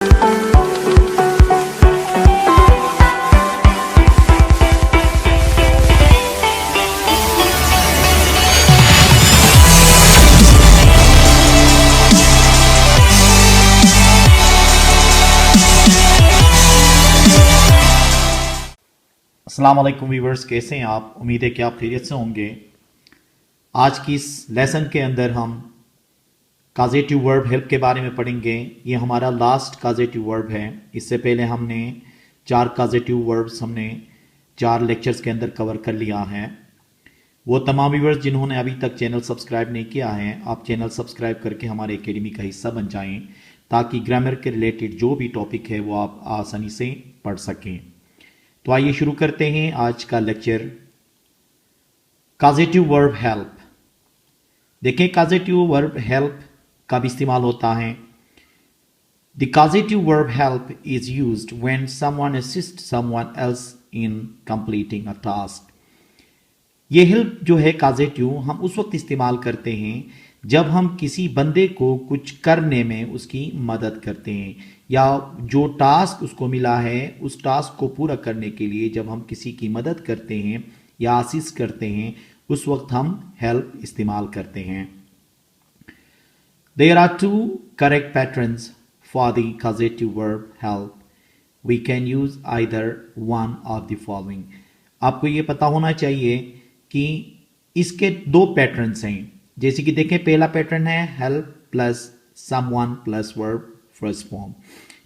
अस्सलाम वालेकुम व्यूवर्स, कैसे हैं आप? उम्मीद है कि आप खैरियत से होंगे। आज की इस लेसन के अंदर हम काजेटिव वर्ब हेल्प के बारे में पढ़ेंगे। ये हमारा लास्ट काजेटिव वर्ब है। इससे पहले हमने 4 काजेटिव वर्ब्स हमने 4 लेक्चर्स के अंदर कवर कर लिया है। वो तमाम व्यूवर्स जिन्होंने अभी तक चैनल सब्सक्राइब नहीं किया है, आप चैनल सब्सक्राइब करके हमारे एकेडमी का हिस्सा बन जाएं, ताकि ग्रामर के रिलेटेड जो भी टॉपिक है वो आप आसानी से पढ़ सकें। तो आइए शुरू करते हैं आज का लेक्चर। काजेटिव verb help. देखें, काजेटिव वर्ब हेल्प कब इस्तेमाल होता है। The causative verb help is used when someone assist someone else in completing a task. ये हेल्प जो है काजेटिव, हम उस वक्त इस्तेमाल करते हैं जब हम किसी बंदे को कुछ करने में उसकी मदद करते हैं, या जो टास्क उसको मिला है उस टास्क को पूरा करने के लिए जब हम किसी की मदद करते हैं या असिस्ट करते हैं, उस वक्त हम हेल्प इस्तेमाल करते हैं। There are 2 correct patterns for the causative verb help. We can use either one of the following. आपको ये पता होना चाहिए कि इसके 2 पैटर्न्स हैं। जैसे कि देखें, पहला पैटर्न है help plus someone plus verb first form.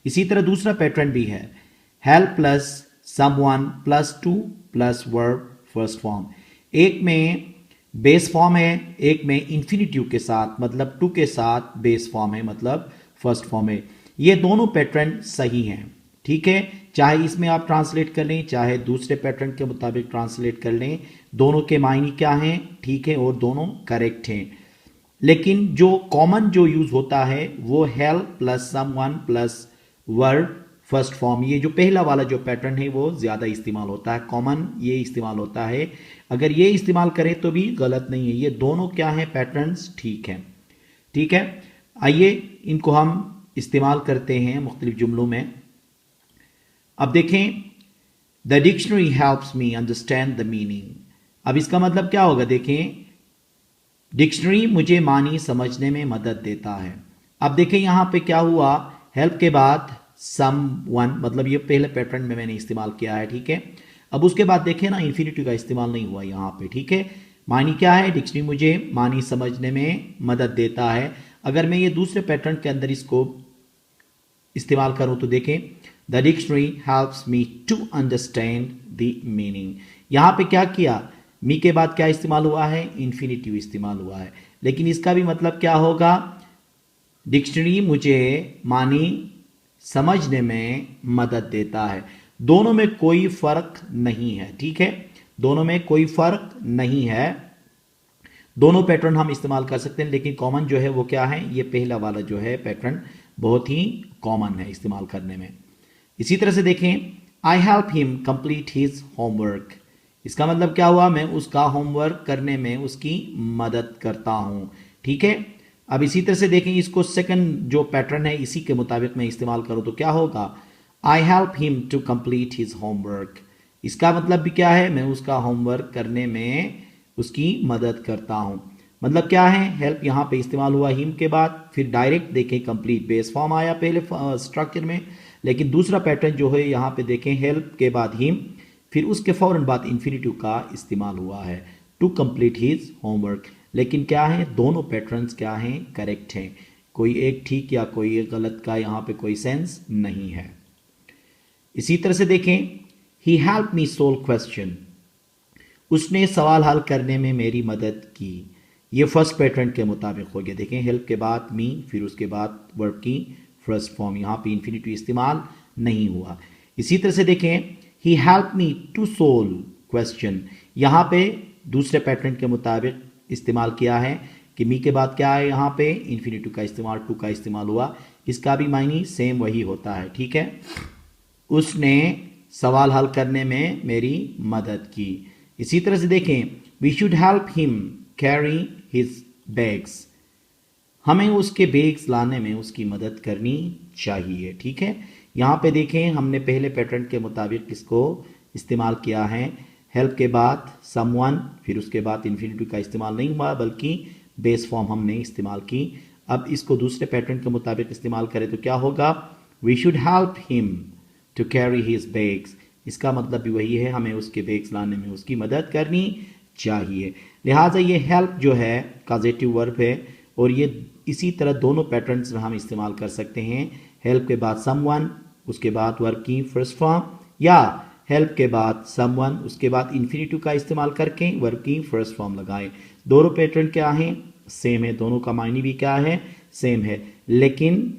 इसी तरह दूसरा पैटर्न भी है help plus someone plus two plus verb first form. एक में बेस फॉर्म है, एक में इंफिनिटिव के साथ मतलब टू के साथ बेस फॉर्म है, मतलब फर्स्ट फॉर्म है। ये दोनों पैटर्न सही हैं, ठीक है। चाहे इसमें आप ट्रांसलेट कर लें, चाहे दूसरे पैटर्न के मुताबिक ट्रांसलेट कर लें, दोनों के मायने क्या हैं, ठीक है, और दोनों करेक्ट हैं। लेकिन जो कॉमन जो यूज होता है वो help plus someone plus verb first form, ये जो पहला वाला जो पैटर्न है वो ज्यादा इस्तेमाल होता है, कॉमन ये इस्तेमाल होता है। अगर ये इस्तेमाल करें तो भी गलत नहीं है। ये दोनों क्या है, पैटर्न्स ठीक है, ठीक है। आइए इनको हम इस्तेमाल करते हैं मुख्तलिफ जुमलों में। अब देखें, the dictionary helps me understand the meaning. अब इसका मतलब क्या होगा, देखें, डिक्शनरी मुझे मानी समझने में मदद देता है। अब देखें यहां पे क्या हुआ, हेल्प के बाद समवन, मतलब ये पहले पैटर्न में मैंने इस्तेमाल किया है, ठीक है। अब उसके बाद देखें ना, इंफिनिटिव का इस्तेमाल नहीं हुआ यहां पे, ठीक है। मानी क्या है, डिक्शनरी मुझे मानी समझने में मदद देता है। अगर मैं ये दूसरे पैटर्न के अंदर इसको इस्तेमाल करूं तो देखें, the dictionary helps me to understand the meaning. यहां पे क्या किया, मी के बाद क्या इस्तेमाल हुआ है, इंफिनिटिव इस्तेमाल हुआ है। लेकिन इसका भी मतलब क्या होगा, डिक्शनरी मुझे मानी समझने में मदद देता है। दोनों में कोई फर्क नहीं है, ठीक है, दोनों में कोई फर्क नहीं है। दोनों पैटर्न हम इस्तेमाल कर सकते हैं, लेकिन कॉमन जो है वो क्या है, ये पहला वाला जो है पैटर्न बहुत ही कॉमन है इस्तेमाल करने में। इसी तरह से देखें, आई help him complete his homework. इसका मतलब क्या हुआ, मैं उसका होमवर्क करने में उसकी मदद करता हूं, ठीक है। अब इसी तरह से देखें, इसको सेकंड जो पैटर्न है इसी के मुताबिक मैं इस्तेमाल करूं तो क्या होगा, I help him to complete his homework. इसका मतलब भी क्या है, मैं उसका होमवर्क करने में उसकी मदद करता हूं। मतलब क्या है, हेल्प यहां पे इस्तेमाल हुआ हिम के बाद, फिर डायरेक्ट देखें कंप्लीट बेस फॉर्म आया पहले स्ट्रक्चर में। लेकिन दूसरा पैटर्न जो है यहां पे देखें, हेल्प के बाद हिम, फिर उसके फौरन बाद इंफिनिटिव का इस्तेमाल हुआ है टू कंप्लीट हिज होमवर्क। लेकिन क्या है, दोनों पैटर्न्स क्या हैं, करेक्ट हैं। कोई एक ठीक या कोई एक गलत का यहां पे कोई सेंस नहीं है। इसी तरह से देखें, he help me solve question. उसने सवाल हल करने में मेरी मदद की। ये फर्स्ट पैटर्न के मुताबिक हो गया। देखें, हेल्प के बाद मी, फिर उसके बाद वर्ब की फर्स्ट फॉर्म, यहां पे इंफिनिटिव इस्तेमाल नहीं हुआ। इसी तरह से देखें, he help me to solve question. यहां पे दूसरे पैटर्न के मुताबिक इस्तेमाल किया है कि मी के बाद क्या है, यहां पे इंफिनिटिव का इस्तेमाल, टू का इस्तेमाल हुआ। इसका भी मायने सेम वही होता है, ठीक है। उसने सवाल हल करने में मेरी मदद की। इसी तरह से देखें, we should help him carry his bags. हमें उसके बैग्स लाने में उसकी मदद करनी चाहिए। ठीक है, यहाँ पे देखें हमने पहले पैटर्न के मुताबिक इसको इस्तेमाल किया है। हेल्प के बाद समवन, फिर उसके बाद इन्फिनिटिव का इस्तेमाल नहीं हुआ बल्कि बेस फॉर्म हमने इस्तेमाल की। अब इसको दूसरे पैटर्न के मुताबिक इस्तेमाल करें तो क्या होगा, we should help him to carry his bags. इसका मतलब भी वही है, हमें उसके बैग्स लाने में उसकी मदद करनी चाहिए। लिहाजा ये हेल्प जो है कॉजेटिव वर्ब है और ये इसी तरह दोनों पैटर्न्स में हम इस्तेमाल कर सकते हैं। हेल्प के बाद समवन, उसके बाद वर्ब की फर्स्ट फॉर्म, या हेल्प के बाद समवन उसके बाद इन्फिनिटिव का इस्तेमाल करके वर्ब की फर्स्ट फॉर्म लगाएं। दोनों पैटर्न क्या हैं, सेम है, दोनों का मायने भी क्या है, सेम है। लेकिन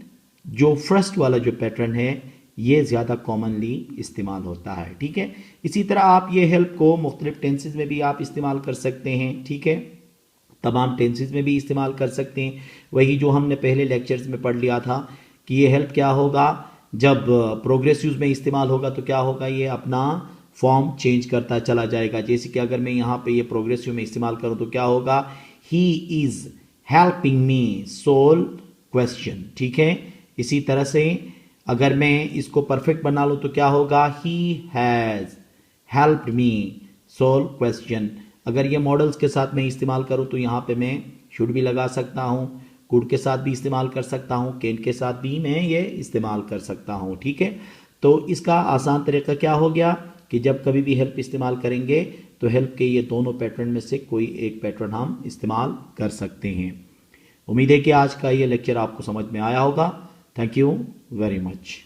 जो फर्स्ट वाला जो पैटर्न है ये ज़्यादा कॉमनली इस्तेमाल होता है। ठीक है, इसी तरह आप ये हेल्प को मुख्तलिफ टेंसेज में भी आप इस्तेमाल कर सकते हैं। ठीक है, तमाम टेंसेज में भी इस्तेमाल कर सकते हैं। वही जो हमने पहले लेक्चर्स में पढ़ लिया था कि ये हेल्प क्या होगा, जब प्रोग्रेसिव में इस्तेमाल होगा तो क्या होगा, ये अपना फॉर्म चेंज करता चला जाएगा। जैसे कि अगर मैं यहाँ पे ये प्रोग्रेसिव में इस्तेमाल करूँ तो क्या होगा, he is helping me solve question. ठीक है, इसी तरह से अगर मैं इसको परफेक्ट बना लूँ तो क्या होगा, he has helped me solve question. अगर ये मॉडल्स के साथ मैं इस्तेमाल करूँ तो यहाँ पे मैं शुड भी लगा सकता हूँ, कुड के साथ भी इस्तेमाल कर सकता हूँ, कैन के साथ भी मैं ये इस्तेमाल कर सकता हूँ। ठीक है, तो इसका आसान तरीका क्या हो गया कि जब कभी भी हेल्प इस्तेमाल करेंगे तो हेल्प के ये दोनों पैटर्न में से कोई एक पैटर्न हम इस्तेमाल कर सकते हैं। उम्मीद है कि आज का ये लेक्चर आपको समझ में आया होगा। Thank you very much.